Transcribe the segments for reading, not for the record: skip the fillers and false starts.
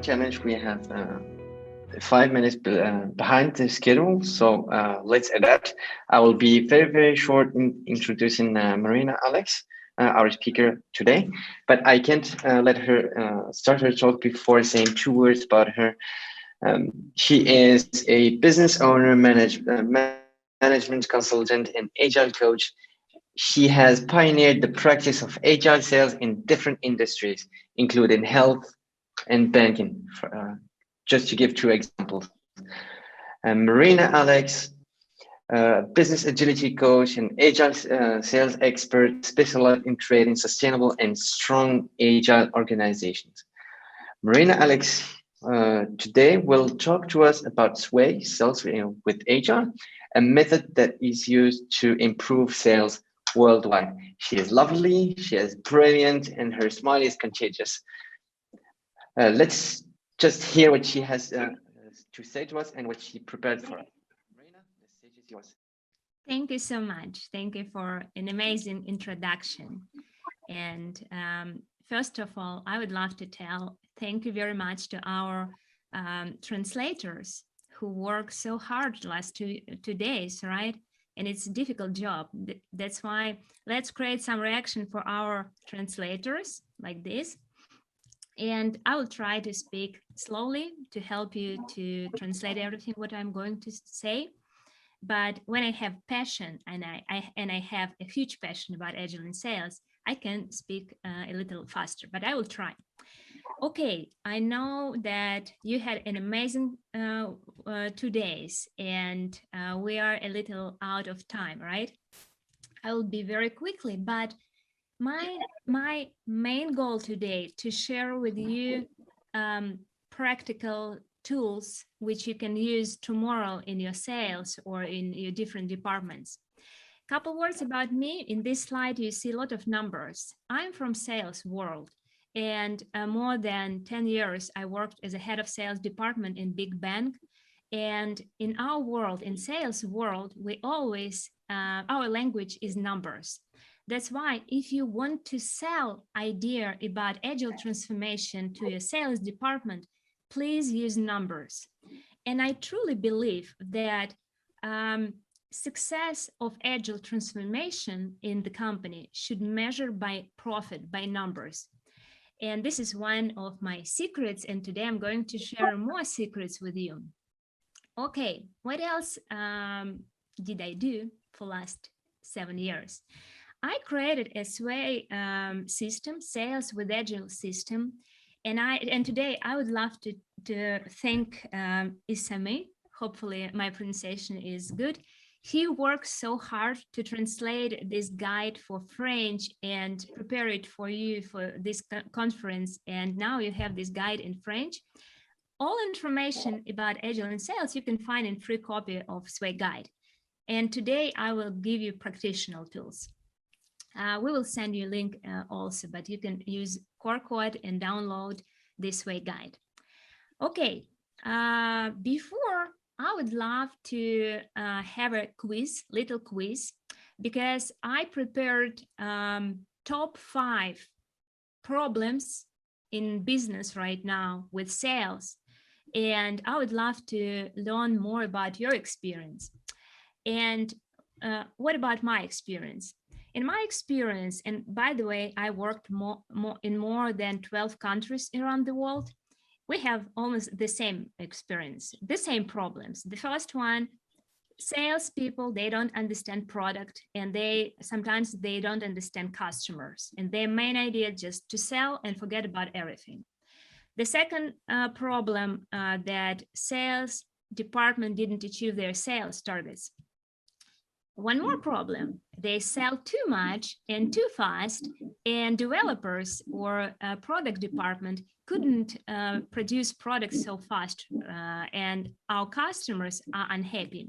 challenge, we have 5 minutes behind the schedule, so let's adapt. I will be very short in introducing Marina Alex, our speaker today, but I can't let her start her talk before saying 2 words about her. She is a business owner, management consultant, and agile coach. She has pioneered the practice of agile sales in different industries, including health and banking, just to give 2 examples. Marina Alex, business agility coach and agile sales expert, specialized in creating sustainable and strong agile organizations. Marina Alex today will talk to us about SWAY, sales with agile, a method that is used to improve sales worldwide. She is lovely, she is brilliant, and her smile is contagious. Let's just hear what she has to say to us and what she prepared for us. Marina, the stage is yours. Thank you so much. Thank you for an amazing introduction. And first of all, I would love to thank you very much to our translators who work so hard the last two days, right? And it's a difficult job. That's why let's create some reaction for our translators like this. And I will try to speak slowly to help you to translate everything what I'm going to say. But when I have passion and I have a huge passion about agile in sales, I can speak a little faster, but I will try. Okay, I know that you had an amazing 2 days and we are a little out of time, right? I will be very quickly, but my main goal today to share with you practical tools which you can use tomorrow in your sales or in your different departments. Couple words about me. In this slide, you see a lot of numbers. I'm from sales world, and more than 10 years, I worked as a head of sales department in big bank. And in our world, in sales world, we always, our language is numbers. That's why if you want to sell idea about agile transformation to your sales department, please use numbers. And I truly believe that success of agile transformation in the company should measure by profit, by numbers. And this is one of my secrets. And today I'm going to share more secrets with you. Okay, what else did I do for last 7 years? I created a SWAY system, sales with agile system. And today I would love to thank Isami. Hopefully my pronunciation is good. He works so hard to translate this guide for French and prepare it for you for this conference. And now you have this guide in French. All information about Agile in sales you can find in free copy of SWAY guide. And today I will give you practitioner tools. We will send you a link also, but you can use QR code and download this SWAY guide. Okay, before I would love to have a quiz, little quiz, because I prepared top 5 problems in business right now with sales. And I would love to learn more about your experience. And what about my experience? In my experience, and by the way, I worked in more than 12 countries around the world. We have almost the same experience, the same problems. The first one, salespeople, they don't understand product, and sometimes they don't understand customers, and their main idea is just to sell and forget about everything. The second problem that sales department didn't achieve their sales targets. One more problem, they sell too much and too fast, and developers or product department couldn't produce products so fast, and our customers are unhappy.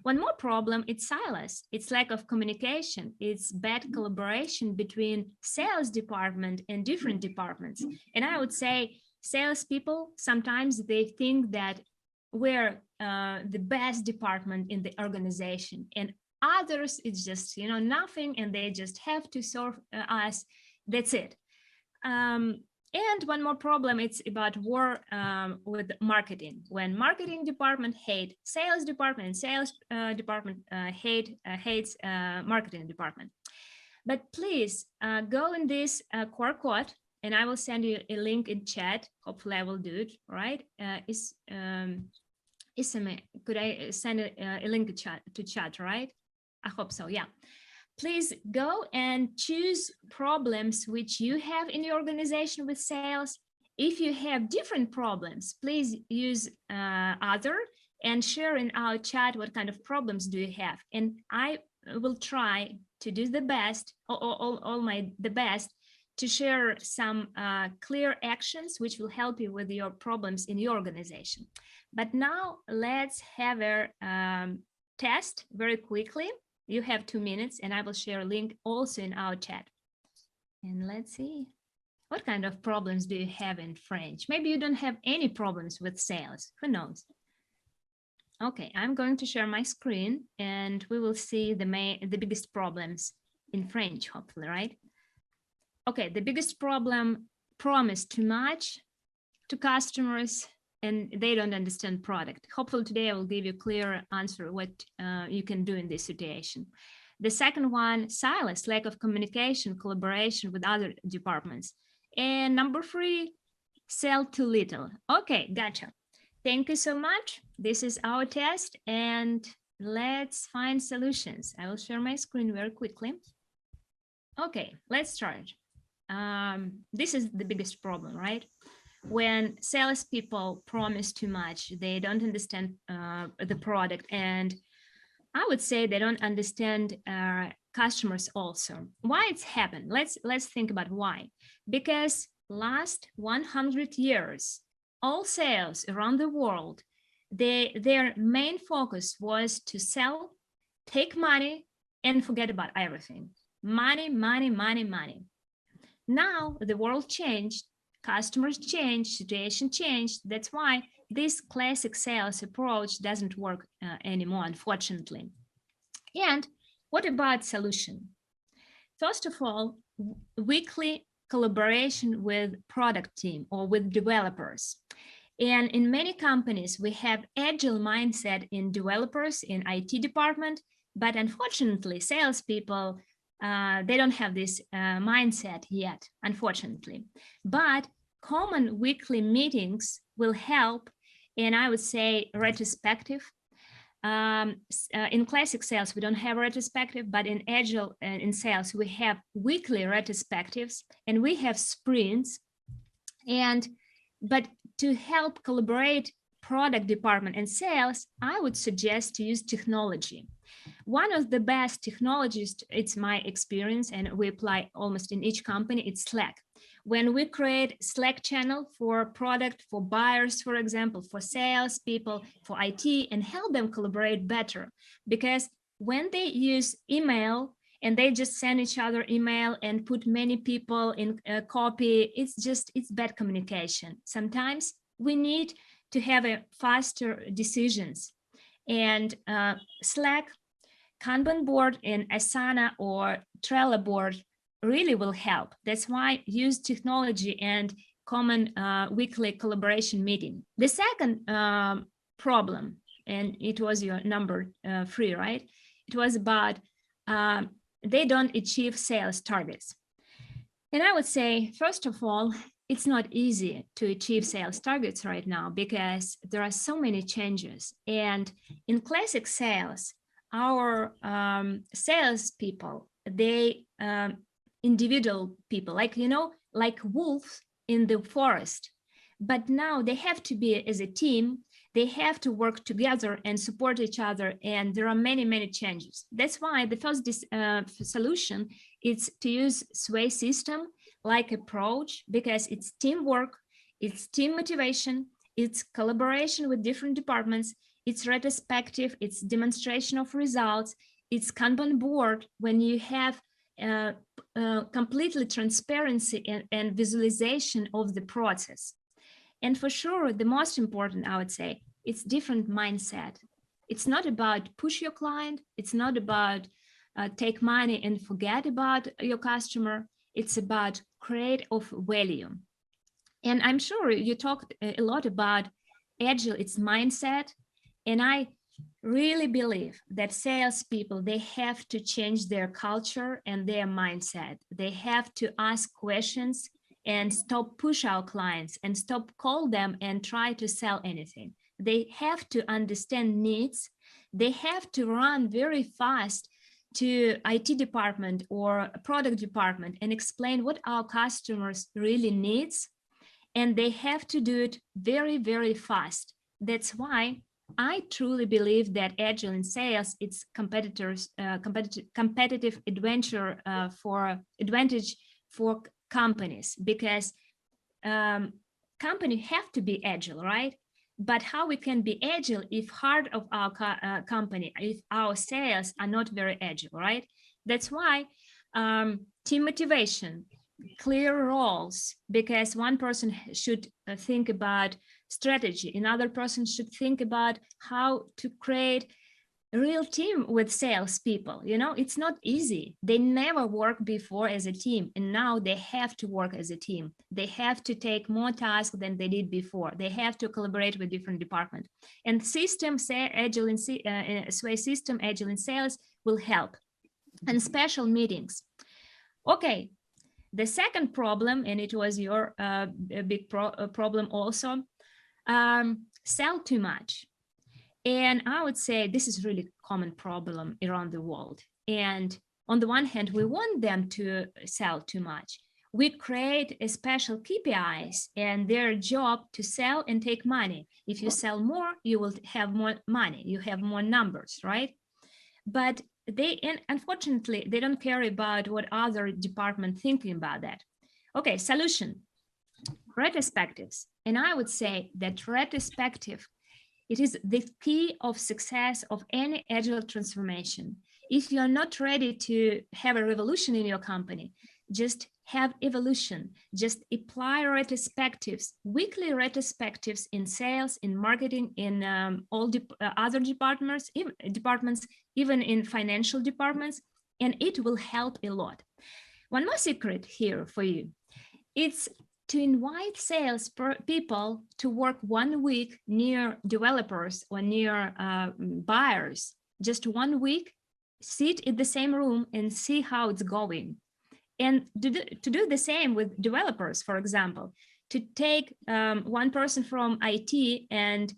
One more problem, it's silos. It's lack of communication. It's bad collaboration between sales department and different departments. And I would say salespeople, sometimes they think that we're the best department in the organization, and others, it's just, nothing, and they just have to serve us. That's it. And one more problem, it's about war with marketing. When marketing department hate sales department and sales department hates marketing department. But please go in this core code, and I will send you a link in chat. Hopefully I will do it, right? Could I send a link to chat, right? I hope so, yeah. Please go and choose problems which you have in your organization with sales. If you have different problems, please use other and share in our chat what kind of problems do you have. And I will try to do the best, the best, to share some clear actions which will help you with your problems in your organization. But now let's have a test very quickly. You have 2 minutes, and I will share a link also in our chat. And let's see, what kind of problems do you have in French? Maybe you don't have any problems with sales, who knows? Okay, I'm going to share my screen, and we will see the biggest problems in French, hopefully, right? Okay, the biggest problem, promise too much to customers, and they don't understand product. Hopefully today I will give you a clear answer what you can do in this situation. The second one, silence, lack of communication, collaboration with other departments. And number 3, sell too little. Okay, gotcha. Thank you so much. This is our test, and let's find solutions. I will share my screen very quickly. Okay, let's start. This is the biggest problem, right? When salespeople promise too much, they don't understand the product, and I would say they don't understand customers also. Why it's happened? Let's think about why. Because last 100 years, all sales around the world, their main focus was to sell, take money, and forget about everything. Money, money, money, money. Now the world changed. Customers change, situation changed. That's why this classic sales approach doesn't work anymore, unfortunately. And what about solution? First of all, weekly collaboration with product team or with developers. And in many companies, we have agile mindset in developers, in IT department, but unfortunately, salespeople they don't have this mindset yet, unfortunately. But common weekly meetings will help, and I would say retrospective. In classic sales, we don't have retrospective, but in agile and in sales, we have weekly retrospectives and we have sprints. But to help collaborate product department and sales, I would suggest to use technology. One of the best technologies, it's my experience, and we apply almost in each company, it's Slack. When we create Slack channel for product, for buyers, for example, for sales people, for IT, and help them collaborate better. Because when they use email and they just send each other email and put many people in a copy, it's bad communication. Sometimes we need to have a faster decisions. And Slack, Kanban board, and Asana or Trello board really will help. That's why use technology and common weekly collaboration meeting. The second problem, and it was your number 3, right? It was about they don't achieve sales targets. And I would say, first of all, it's not easy to achieve sales targets right now because there are so many changes. And in classic sales, our sales people, they individual people, like wolves in the forest. But now they have to be as a team. They have to work together and support each other. And there are many, many changes. That's why the first solution is to use SWAY system like approach, because it's teamwork, it's team motivation, it's collaboration with different departments, it's retrospective, it's demonstration of results, it's Kanban board when you have completely transparency and visualization of the process. And for sure, the most important, I would say, it's different mindset. It's not about push your client. It's not about take money and forget about your customer. It's about create of value. And I'm sure you talked a lot about Agile, its mindset. And I really believe that salespeople, they have to change their culture and their mindset. They have to ask questions and stop push our clients and stop call them and try to sell anything. They have to understand needs. They have to run very fast to IT department or product department and explain what our customers really needs. And they have to do it very, very fast. That's why I truly believe that Agile in sales, it's competitive advantage for companies, because company have to be agile, right? But how we can be agile if heart of our company, if our sales are not very agile, right? That's why team motivation, clear roles, because one person should think about strategy, another person should think about how to create a real team with salespeople. You know, it's not easy. They never worked before as a team, and now they have to work as a team. They have to take more tasks than they did before. They have to collaborate with different departments. And system, say Agile in Sway system, Agile in sales will help. And special meetings. Okay, the second problem, and it was your big problem also, sell too much. And I would say this is really common problem around the world. And on the one hand, we want them to sell too much. We create a special KPIs and their job to sell and take money. If you sell more, you will have more money. You have more numbers, right? But unfortunately, they don't care about what other department thinking about that. Okay, solution, retrospectives. And I would say that retrospective, it is the key of success of any agile transformation. If you're not ready to have a revolution in your company, just have evolution, just apply retrospectives, weekly retrospectives in sales, in marketing, in all other departments, even in financial departments, and it will help a lot. One more secret here for you. It's to invite sales people to work 1 week near developers or near buyers, just 1 week, sit in the same room and see how it's going. And to do the same with developers, for example, to take one person from IT and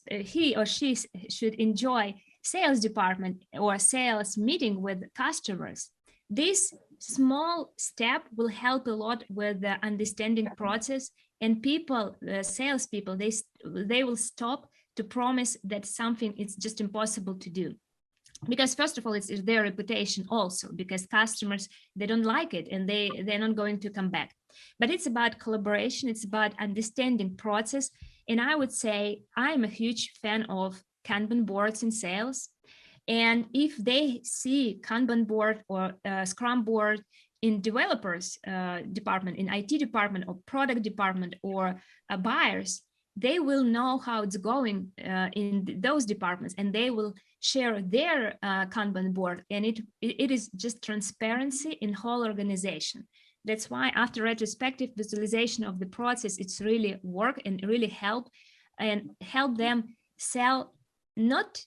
he or she should enjoy sales department or sales meeting with customers. This small step will help a lot with the understanding process, and people, salespeople, they will stop to promise that something is just impossible to do. Because first of all, it's their reputation also, because customers, they don't like it and they're not going to come back. But it's about collaboration, it's about understanding process. And I would say I'm a huge fan of Kanban boards in sales. And if they see Kanban board or Scrum board in developers department, in IT department or product department or buyers, they will know how it's going in those departments, and they will share their Kanban board, and it is just transparency in whole organization. That's why after retrospective visualization of the process, it's really work and really help them sell not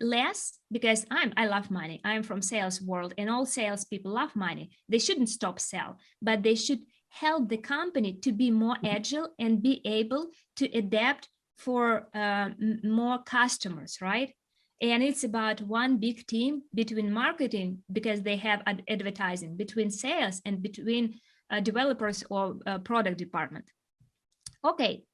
less, because I love money. I'm from sales world, and all sales people love money. They shouldn't stop sell, but they should help the company to be more agile and be able to adapt for more customers, right? And it's about one big team between marketing, because they have advertising, between sales, and between developers or product department. Okay,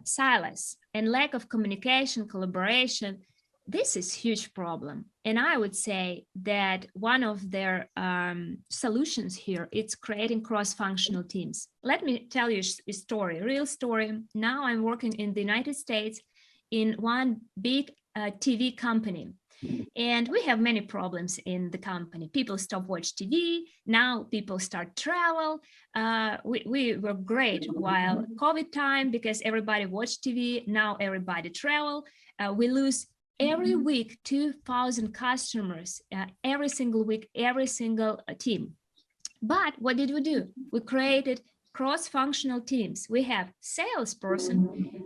silence and lack of communication, collaboration, this is huge problem. And I would say that one of their solutions here, it's creating cross-functional teams. Let me tell you a story, a real story. Now I'm working in the United States in one big TV company. And we have many problems in the company. People stop watch TV. Now people start travel. We were great while COVID time, because everybody watched TV. Now everybody travel. We lose every week 2,000 customers, every single week, every single team. But what did we do? We created cross-functional teams. We have salesperson,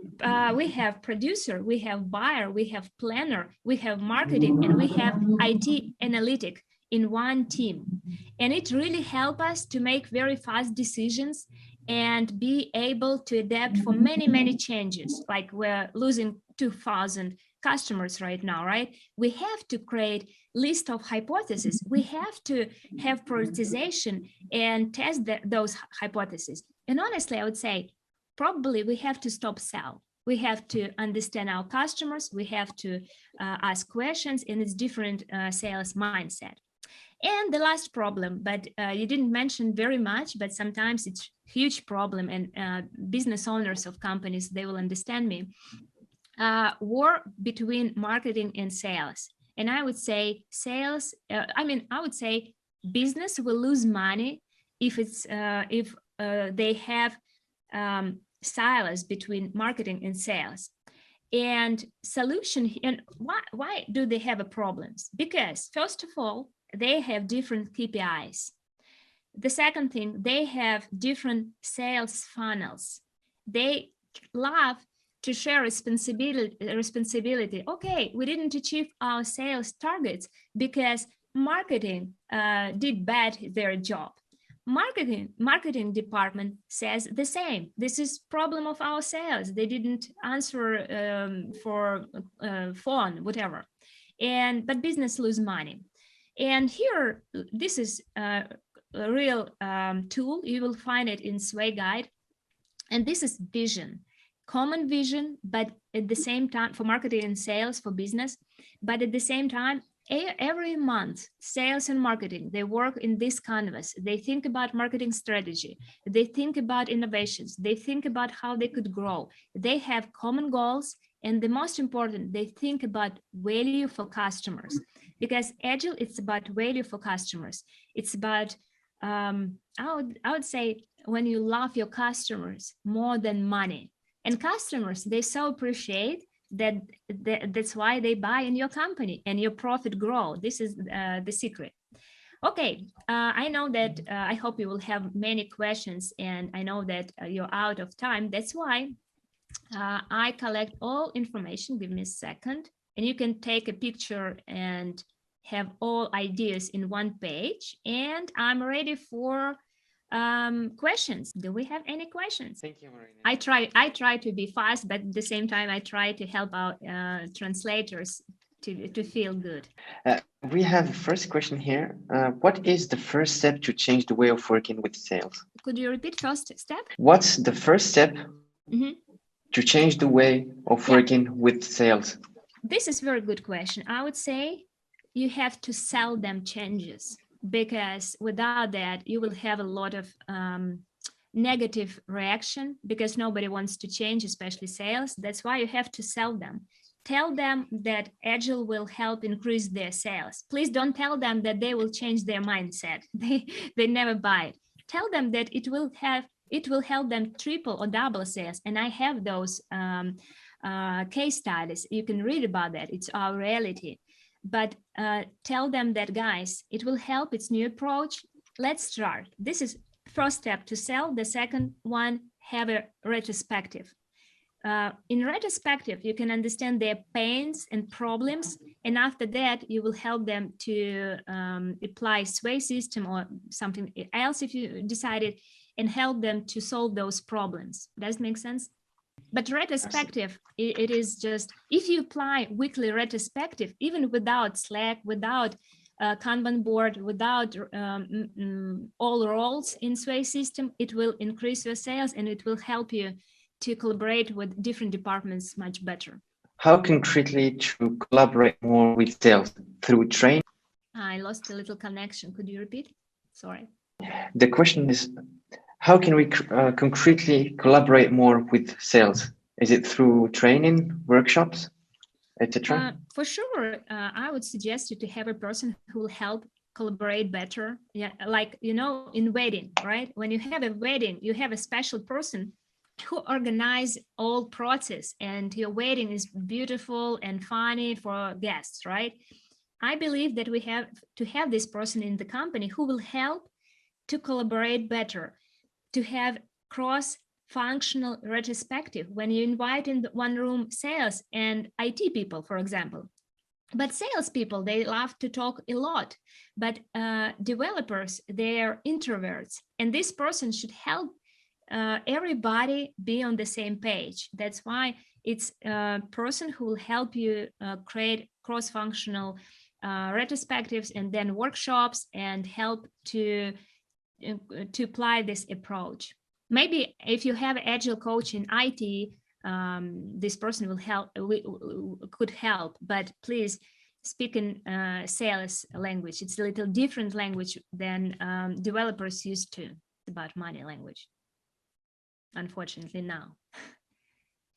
we have producer, we have buyer, we have planner, we have marketing, and we have IT analytic in one team. And it really helps us to make very fast decisions and be able to adapt for many, many changes. Like we're losing 2,000 customers right now, right? We have to create list of hypotheses. We have to have prioritization and test those hypotheses. And honestly, I would say probably we have to stop sell. We have to understand our customers. We have to ask questions, and it's different sales mindset. And the last problem, but you didn't mention very much, but sometimes it's a huge problem, and business owners of companies, they will understand me. War between marketing and sales. And I would say sales, I would say business will lose money if they have silos between marketing and sales. And solution, and why do they have a problems? Because first of all, they have different KPIs. The second thing, they have different sales funnels. They love to share responsibility. Okay, we didn't achieve our sales targets because marketing did bad their job. Marketing department says the same. This is problem of our sales. They didn't answer for phone, whatever. But business lose money. And here, this is a real tool. You will find it in Sway Guide. And this is vision, common vision, but at the same time for marketing and sales for business. But at the same time, every month, sales and marketing, they work in this canvas. They think about marketing strategy. They think about innovations. They think about how they could grow. They have common goals. And the most important, they think about value for customers, because Agile, it's about value for customers. It's about, I would say, when you love your customers more than money. And customers, they so appreciate that's why they buy in your company and your profit grow. This is the secret. Okay, I know that I hope you will have many questions, and I know that you're out of time. That's why I collect all information. Give me a second, and you can take a picture and have all ideas in one page. And I'm ready for questions. Do we have any questions? Thank you, Marina. I try to be fast, but at the same time, I try to help out translators to feel good. We have the first question here. What is the first step to change the way of working with sales? Could you repeat first step? What's the first step to change the way of working with sales? This is a very good question. I would say you have to sell them changes, because without that, you will have a lot of negative reaction, because nobody wants to change, especially sales. That's why you have to sell them. Tell them that Agile will help increase their sales. Please don't tell them that they will change their mindset. They never buy it. Tell them that it will help them triple or double sales. And I have those case studies. You can read about that. It's our reality. But tell them that, guys, it will help. It's new approach. Let's start. This is first step to sell. The second one, have a retrospective. In retrospective, you can understand their pains and problems. And after that, you will help them to apply Sway system or something else if you decided, and help them to solve those problems. Does it make sense? But retrospective, it is just, if you apply weekly retrospective, even without Slack, without Kanban board, without all roles in Sway system, it will increase your sales, and it will help you to collaborate with different departments much better. How concretely to collaborate more with sales? Through training? I lost a little connection. Could you repeat? Sorry. The question is, how can we concretely collaborate more with sales? Is it through training, workshops, etc.? For sure, I would suggest you to have a person who will help collaborate better. Yeah, like, in wedding, right? When you have a wedding, you have a special person who organize all process, and your wedding is beautiful and funny for guests, right? I believe that we have to have this person in the company who will help to collaborate better, to have cross-functional retrospective when you invite in one room sales and IT people, for example. But salespeople, they love to talk a lot, but developers, they're introverts, and this person should help everybody be on the same page. That's why it's a person who will help you create cross-functional retrospectives and then workshops and help to apply this approach. Maybe if you have Agile coach in IT, this person will help, could help, but please speak in sales language. It's a little different language than developers used to. It's about money language, unfortunately now.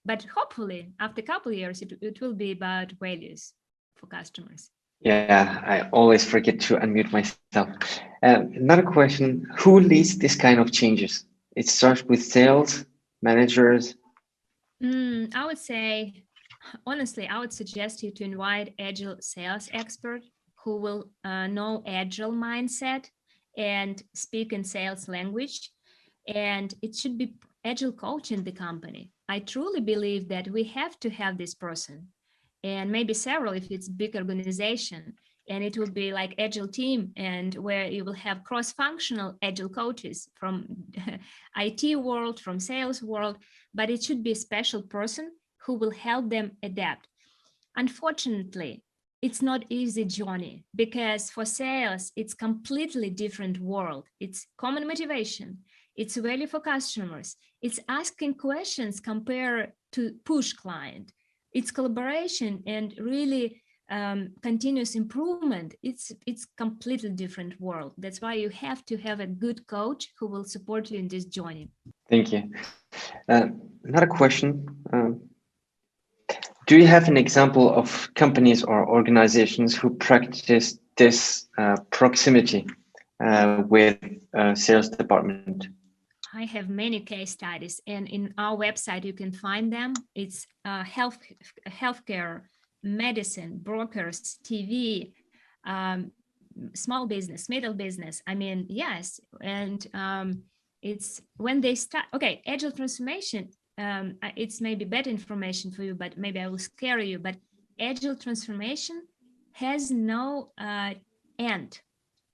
But hopefully after a couple of years, it will be about values for customers. Yeah, I always forget to unmute myself. Another question, who leads this kind of changes? It starts with sales, managers. I would say, honestly, I would suggest you to invite Agile sales expert who will know Agile mindset and speak in sales language. And it should be Agile coach in the company. I truly believe that we have to have this person, and maybe several if it's big organization. And it will be like Agile team, and where you will have cross-functional Agile coaches from IT world, from sales world, but it should be a special person who will help them adapt. Unfortunately, it's not easy journey, because for sales, it's completely different world. It's common motivation. It's value for customers. It's asking questions compared to push client. It's collaboration and really continuous improvement. It's completely different world. That's why you have to have a good coach who will support you in this journey. Thank you. Another question. Do you have an example of companies or organizations who practice this proximity with sales department? I have many case studies, and in our website you can find them. It's healthcare, medicine, brokers, TV, small business, middle business. I mean, yes, and it's when they start. Okay, Agile transformation. It's maybe better information for you, but maybe I will scare you. But Agile transformation has no end.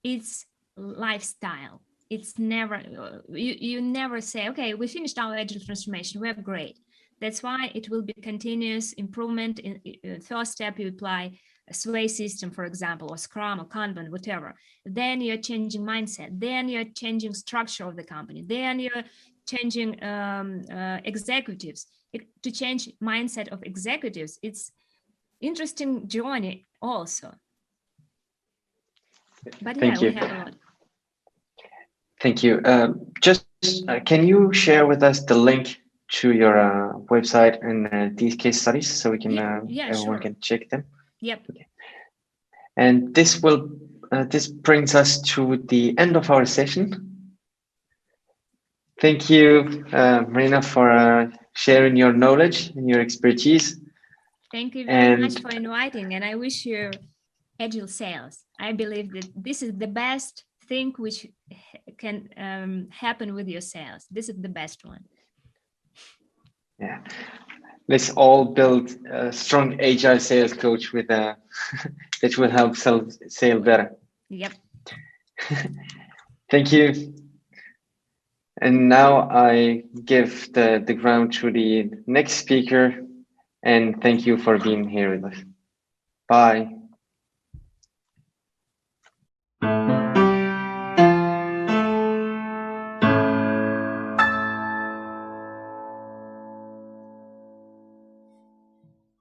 It's lifestyle. It's never, you never say, okay, we finished our Agile transformation, we're great. That's why it will be continuous improvement. In first step, you apply a sway system, for example, or Scrum or Kanban, whatever. Then you're changing mindset. Then you're changing structure of the company. Then you're changing executives. To change mindset of executives, it's interesting journey also. But Thank you. We have a lot. Thank you. Can you share with us the link to your website and these case studies so we can everyone can check them? Yep. Okay. And this brings us to the end of our session. Thank you, Marina, for sharing your knowledge and your expertise. Thank you very much for inviting, and I wish you Agile sales. I believe that this is the best thing which can happen with your sales. This is the best one. Yeah, let's all build a strong Agile sales coach with that will help sell better. Yep. Thank you. And now I give the ground to the next speaker, and thank you for being here with us. Bye.